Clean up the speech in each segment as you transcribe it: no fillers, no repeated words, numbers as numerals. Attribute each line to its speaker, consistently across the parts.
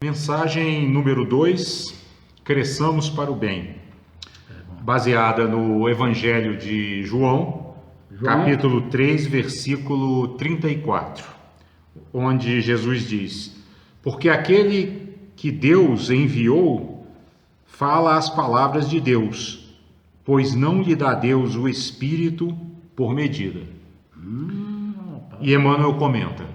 Speaker 1: Mensagem número 2, cresçamos para o bem, baseada no Evangelho de João, capítulo 3, versículo 34, onde Jesus diz: porque aquele que Deus enviou fala as palavras de Deus, pois não lhe dá Deus o Espírito por medida. E Emmanuel comenta: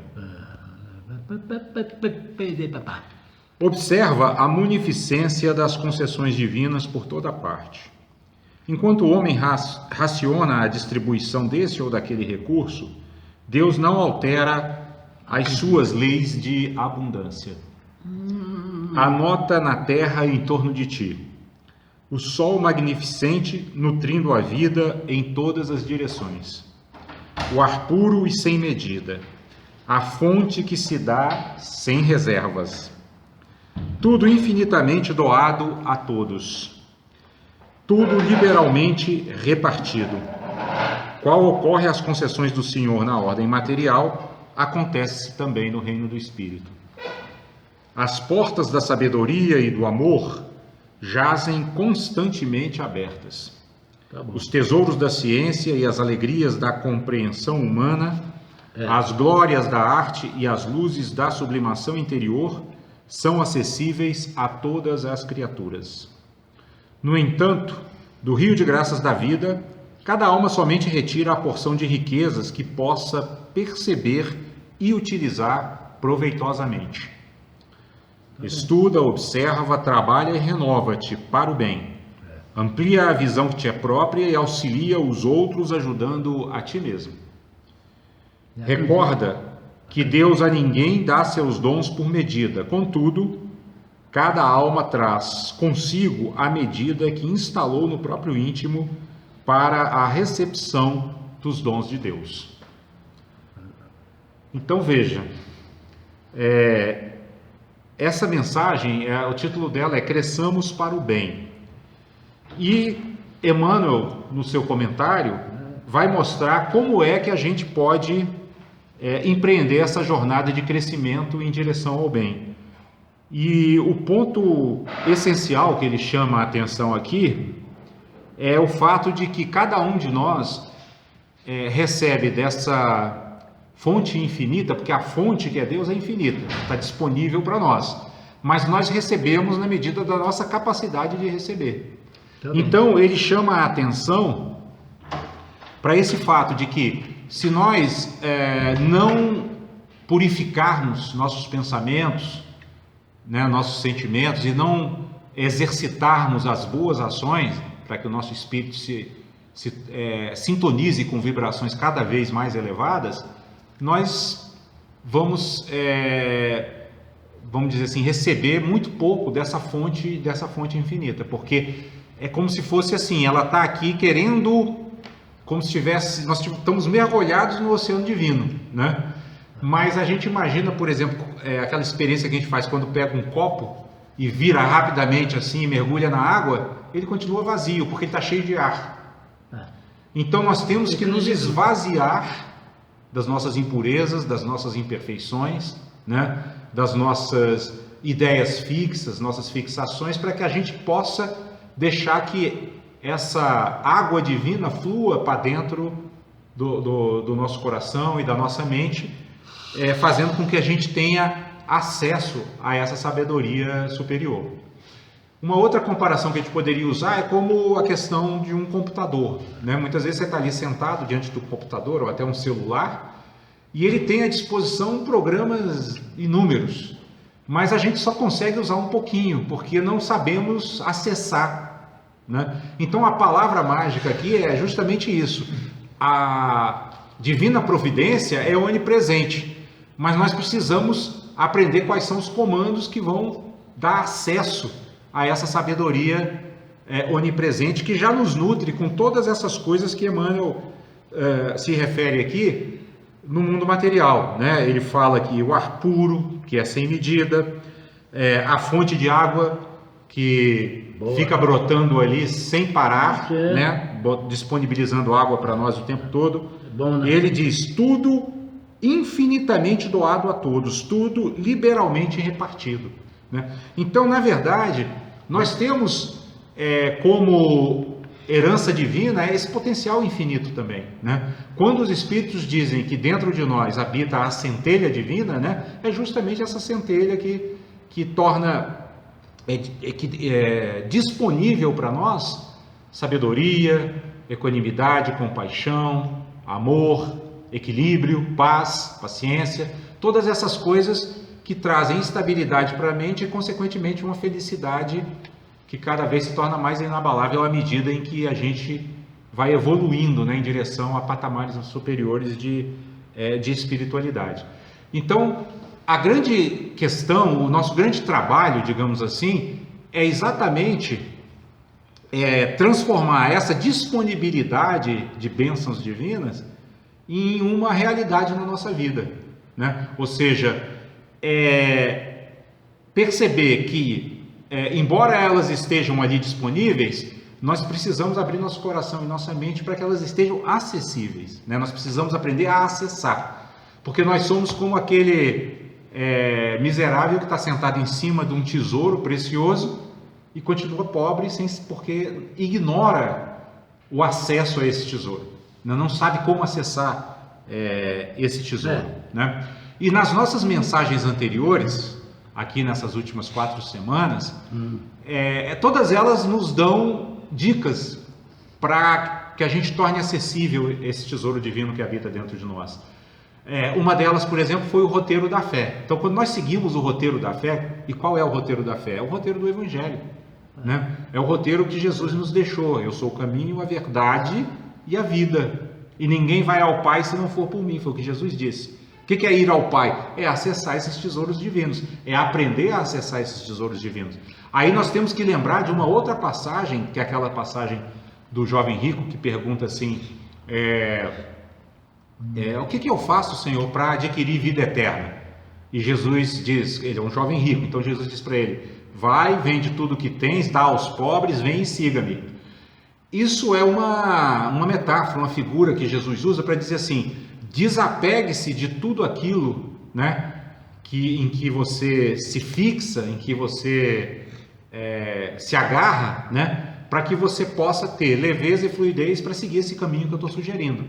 Speaker 1: observa a munificência das concessões divinas por toda parte. Enquanto o homem raciona a distribuição desse ou daquele recurso, Deus não altera as suas leis de abundância. Anota na terra em torno de ti o sol magnificente nutrindo a vida em todas as direções, o ar puro e sem medida, a fonte que se dá sem reservas, tudo infinitamente doado a todos, tudo liberalmente repartido. Qual ocorre as concessões do Senhor na ordem material, acontece também no reino do Espírito. As portas da sabedoria e do amor jazem constantemente abertas. Os tesouros da ciência e as alegrias da compreensão humana, as glórias da arte e as luzes da sublimação interior são acessíveis a todas as criaturas. No entanto, do rio de graças da vida, cada alma somente retira a porção de riquezas que possa perceber e utilizar proveitosamente. Estuda, observa, trabalha e renova-te para o bem. Amplia a visão que te é própria e auxilia os outros ajudando a ti mesmo. Recorda que Deus a ninguém dá seus dons por medida. Contudo, cada alma traz consigo a medida que instalou no próprio íntimo para a recepção dos dons de Deus. Então veja, essa mensagem, o título dela é Cresçamos para o Bem. E Emmanuel, no seu comentário, vai mostrar como é que a gente pode empreender essa jornada de crescimento em direção ao bem. E o ponto essencial que ele chama a atenção aqui é o fato de que cada um de nós recebe dessa fonte infinita, porque a fonte que é Deus é infinita, está disponível para nós, mas nós recebemos na medida da nossa capacidade de receber. Então ele chama a atenção para esse fato de que se nós não purificarmos nossos pensamentos, nossos sentimentos, e não exercitarmos as boas ações para que o nosso espírito se sintonize com vibrações cada vez mais elevadas, nós vamos dizer assim, receber muito pouco dessa fonte infinita, porque é como se fosse assim, ela está aqui querendo, como se nós estamos mergulhados no oceano divino, né? Mas a gente imagina, por exemplo, aquela experiência que a gente faz quando pega um copo e vira rapidamente assim, e mergulha na água, ele continua vazio, porque ele está cheio de ar. Então nós temos que nos esvaziar das nossas impurezas, das nossas imperfeições, né? Das nossas ideias fixas, nossas fixações, para que a gente possa deixar que essa água divina flua para dentro do nosso coração e da nossa mente, fazendo com que a gente tenha acesso a essa sabedoria superior. Uma outra comparação que a gente poderia usar é como a questão de um computador, né? Muitas vezes você está ali sentado diante do computador ou até um celular e ele tem à disposição programas inúmeros, mas a gente só consegue usar um pouquinho porque não sabemos acessar, né? Então a palavra mágica aqui é justamente isso. A divina providência é onipresente, mas nós precisamos aprender quais são os comandos que vão dar acesso a essa sabedoria onipresente que já nos nutre com todas essas coisas que Emmanuel se refere aqui no mundo material, né? Ele fala que o ar puro, que é sem medida, a fonte de água que fica brotando ali sem parar, né? Disponibilizando água para nós o tempo todo. Ele diz, tudo infinitamente doado a todos, tudo liberalmente repartido. né? Então, na verdade, nós temos como herança divina esse potencial infinito também, né? Quando os Espíritos dizem que dentro de nós habita a centelha divina, né, é justamente essa centelha que torna disponível para nós sabedoria, equanimidade, compaixão, amor, equilíbrio, paz, paciência, todas essas coisas que trazem estabilidade para a mente e, consequentemente, uma felicidade que cada vez se torna mais inabalável à medida em que a gente vai evoluindo, né, em direção a patamares superiores de espiritualidade. Então, a grande questão, o nosso grande trabalho, digamos assim, é exatamente transformar essa disponibilidade de bênçãos divinas em uma realidade na nossa vida, né? Ou seja, perceber que, embora elas estejam ali disponíveis, nós precisamos abrir nosso coração e nossa mente para que elas estejam acessíveis, né? Nós precisamos aprender a acessar, porque nós somos como aquele miserável que está sentado em cima de um tesouro precioso e continua pobre porque ignora o acesso a esse tesouro, não sabe como acessar esse tesouro, né? E nas nossas mensagens anteriores, aqui nessas últimas 4 semanas, todas elas nos dão dicas para que a gente torne acessível esse tesouro divino que habita dentro de nós. Uma delas, por exemplo, foi o roteiro da fé. Então, quando nós seguimos o roteiro da fé, e qual é o roteiro da fé? É o roteiro do Evangelho, né? É o roteiro que Jesus nos deixou. Eu sou o caminho, a verdade e a vida. E ninguém vai ao Pai se não for por mim, foi o que Jesus disse. O que é ir ao Pai? É acessar esses tesouros divinos, é aprender a acessar esses tesouros divinos. Aí nós temos que lembrar de uma outra passagem, que é aquela passagem do jovem rico que pergunta assim: o que eu faço, Senhor, para adquirir vida eterna? E Jesus diz, ele é um jovem rico, então Jesus diz para ele: vai, vende tudo que tens, dá aos pobres, vem e siga-me. Isso é uma metáfora, uma figura que Jesus usa para dizer assim: desapegue-se de tudo aquilo, né, em que você se fixa, em que você se agarra, né, para que você possa ter leveza e fluidez para seguir esse caminho que eu estou sugerindo.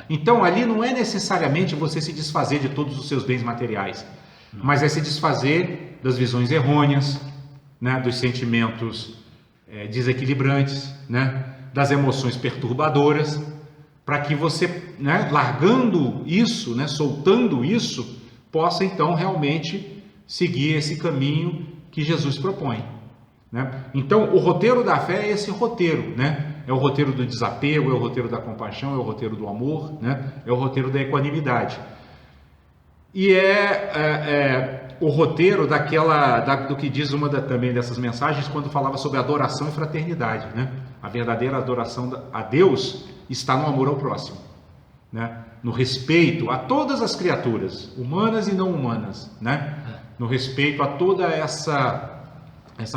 Speaker 1: Então, ali não é necessariamente você se desfazer de todos os seus bens materiais, mas é se desfazer das visões errôneas, né, dos sentimentos desequilibrantes, né, das emoções perturbadoras, para que você, né, largando isso, né, soltando isso, possa então realmente seguir esse caminho que Jesus propõe, né? Então, o roteiro da fé é esse roteiro, né? É o roteiro do desapego, é o roteiro da compaixão, é o roteiro do amor, né? É o roteiro da equanimidade. E o roteiro do que diz uma também dessas mensagens, quando falava sobre adoração e fraternidade, né? A verdadeira adoração a Deus está no amor ao próximo, né? No respeito a todas as criaturas, humanas e não humanas, né? No respeito a toda essa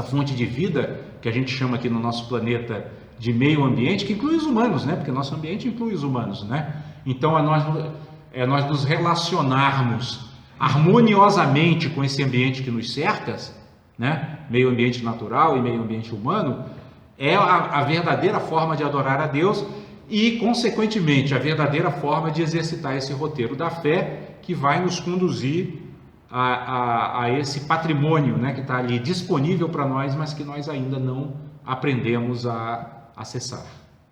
Speaker 1: fonte de vida que a gente chama aqui no nosso planeta de meio ambiente, que inclui os humanos, né? Porque nosso ambiente inclui os humanos, né? Então, nós nos relacionarmos harmoniosamente com esse ambiente que nos cerca, né? Meio ambiente natural e meio ambiente humano, é a verdadeira forma de adorar a Deus e, consequentemente, a verdadeira forma de exercitar esse roteiro da fé que vai nos conduzir a esse patrimônio, né, que está ali disponível para nós, mas que nós ainda não aprendemos a acessar.